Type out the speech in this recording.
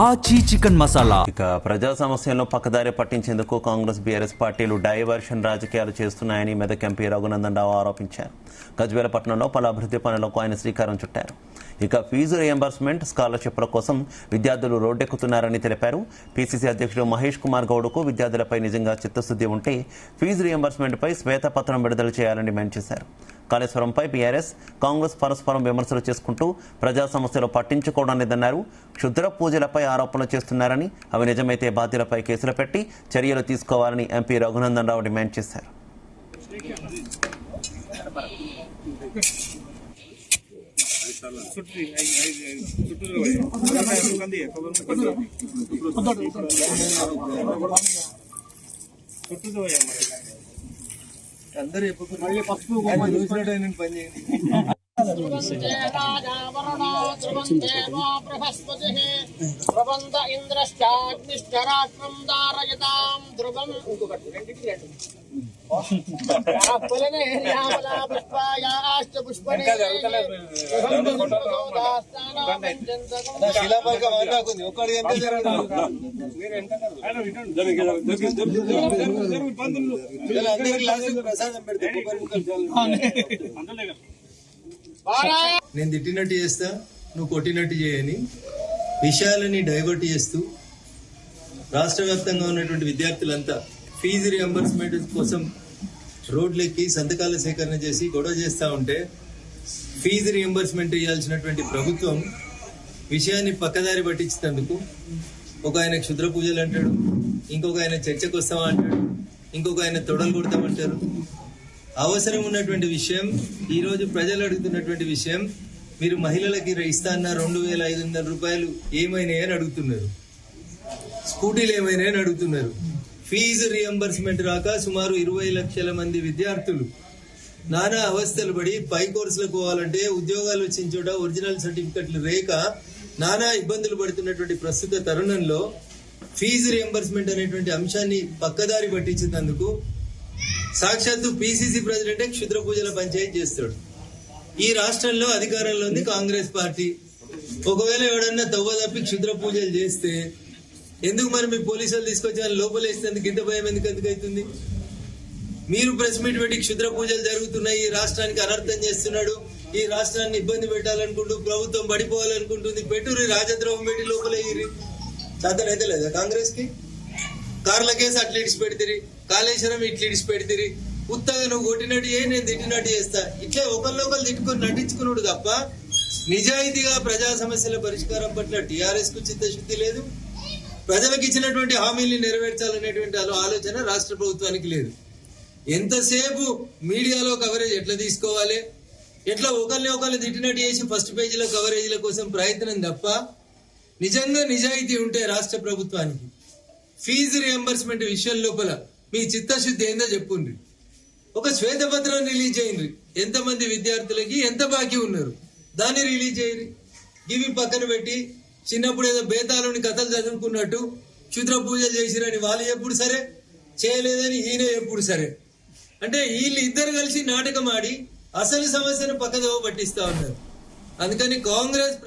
ఆచి చికెన్ మసాలా. ఇక ప్రజా సమస్యలను పక్కదారి పట్టించేందుకు కాంగ్రెస్ బీఆర్ఎస్ పార్టీలు డైవర్షన్ రాజకీయాలు చేస్తున్నాయని మెదక్ ఎంపీ రఘునందన్ రావు ఆరోపించారు. గజ్వేలపట్నంలో పలు అభివృద్ధి పనులకు ఆయన శ్రీకారం చుట్టారు. ఇక ఫీజు రియంబర్స్మెంట్, స్కాలర్షిప్ల కోసం విద్యార్థులు రోడ్డెక్కుతున్నారని తెలిపారు. పీసీసీ అధ్యక్షుడు మహేష్ కుమార్ గౌడ్కు విద్యార్థులపై నిజంగా చిత్తశుద్ధి ఉంటే ఫీజు రియంబర్స్మెంట్పై శ్వేతపత్రం విడుదల చేయాలని డిమాండ్ చేశారు. కాళేశ్వరంపై బీఆర్ఎస్, కాంగ్రెస్ పరస్పరం విమర్శలు చేసుకుంటూ ప్రజా సమస్యలు పట్టించుకోవడం లేదన్నారు. క్షుద్ర పూజలపై ఆరోపణలు చేస్తున్నారని, అవి నిజమైతే బాధ్యులపై కేసులు పెట్టి చర్యలు తీసుకోవాలని ఎంపీ రఘునందన్ రావు డిమాండ్ చేశారు. అందరూ మళ్ళీ పసుపు పని ప్రబంధ ఇంద్రశ్చాగ్నిష్టరాష్ట్రం దారయతాం ధ్రువం నేను తిట్టినట్టు చేస్తా, నువ్వు కొట్టినట్టు చేయని విషయాలని డైవర్ట్ చేస్తూ రాష్ట్ర వ్యాప్తంగా ఉన్నటువంటి విద్యార్థులంతా ఫీజు రియంబర్స్మెంట్ కోసం రోడ్లెక్కి సంతకాల సేకరణ చేసి గొడవ చేస్తూ ఉంటే ఫీజు రియంబర్స్మెంట్ ఇవ్వాల్సినటువంటి ప్రభుత్వం విషయాన్ని పక్కదారి పట్టించినందుకు ఒక ఆయన క్షుద్ర పూజలు అంటాడు, ఇంకొక ఆయన చర్చకు వస్తామా అంటాడు, ఇంకొక ఆయన తొడలు కొడతామంటారు. అవసరం ఉన్నటువంటి విషయం, ఈరోజు ప్రజలు అడుగుతున్నటువంటి విషయం, మీరు మహిళలకి ఇస్తా అన్న 2500 రూపాయలు ఏమైనాయని అడుగుతున్నారు, స్కూటీలు ఏమైనాయని అడుగుతున్నారు. ఫీజు రియంబర్స్మెంట్ రాక సుమారు 20 లక్షల మంది విద్యార్థులు నానా అవస్థలు పడి పై కోర్సులకు పోవాలంటే ఉద్యోగాలు వచ్చిన చోట ఒరిజినల్ సర్టిఫికెట్లు రేక నానా ఇబ్బందులు పడుతున్నటువంటి ప్రస్తుత తరుణంలో ఫీజు రియంబర్స్మెంట్ అనేటువంటి అంశాన్ని పక్కదారి పట్టించినందుకు సాక్షాత్తు పీసీసీ ప్రెసిడెంటే క్షుద్ర పూజల పంచాయతీ చేస్తాడు. ఈ రాష్ట్రంలో అధికారంలో ఉంది కాంగ్రెస్ పార్టీ. ఒకవేళ ఎవడన్నా తవ్వ తప్పి క్షుద్ర పూజలు చేస్తే ఎందుకు మరి మీ పోలీసులు తీసుకొచ్చి వాళ్ళు లోపలేసినందుకు ఇంత భయం ఎందుకు అవుతుంది? మీరు ప్రెస్ మీట్ పెట్టి క్షుద్ర పూజలు జరుగుతున్నాయి, ఈ రాష్ట్రానికి అనర్థం చేస్తున్నాడు, ఈ రాష్ట్రాన్ని ఇబ్బంది పెట్టాలనుకుంటూ ప్రభుత్వం పడిపోవాలనుకుంటుంది, పెట్టురి రాజద్రోహం పెట్టి లోపలేరి చేతనైతే లేదా కాంగ్రెస్ కి? కార్ల కేసు అట్లా ఇడిచి పెడితే, కాళేశ్వరం ఇట్లా ఇడిచి పెడితే, ఉత్తగా నువ్వు కొట్టినట్టు నేను తిట్టినట్టు చేస్తా, ఇట్లా ఒకరినొకరు తిట్టుకుని నటించుకున్నాడు తప్ప నిజాయితీగా ప్రజా సమస్యల పరిష్కారం పట్ల టీఆర్ఎస్ కు చిత్తశుద్ధి లేదు. ప్రజలకు ఇచ్చినటువంటి హామీల్ని నెరవేర్చాలనేటువంటి ఆలోచన రాష్ట్ర ప్రభుత్వానికి లేదు. ఎంతసేపు మీడియాలో కవరేజ్ ఎట్లా తీసుకోవాలి, ఎట్లా ఒకరిని తిట్టినట్టు చేసి ఫస్ట్ పేజీలో కవరేజీల కోసం ప్రయత్నం తప్ప నిజంగా నిజాయితీ ఉంటే రాష్ట్ర ప్రభుత్వానికి ఫీజు రియంబర్స్మెంట్ విషయం లోపల మీ చిత్తశుద్ధి ఏందో చెప్పుండ్రి. ఒక శ్వేతపత్రం రిలీజ్ చేయండి, ఎంతమంది విద్యార్థులకి ఎంత బాకీ ఉన్నారు దాన్ని రిలీజ్ చేయండి. ఇవి పక్కన పెట్టి చిన్నప్పుడు ఏదో బేతాలోని కథలు చదువుకున్నట్టు క్షుద్ర పూజలు చేసిరని వాళ్ళు ఎప్పుడు సరే, చేయలేదని ఈయన ఎప్పుడు సరే, అంటే వీళ్ళు ఇద్దరు కలిసి నాటకం ఆడి అసలు సమస్యను పక్కదోవ పట్టిస్తా ఉన్నారు. అందుకని కాంగ్రెస్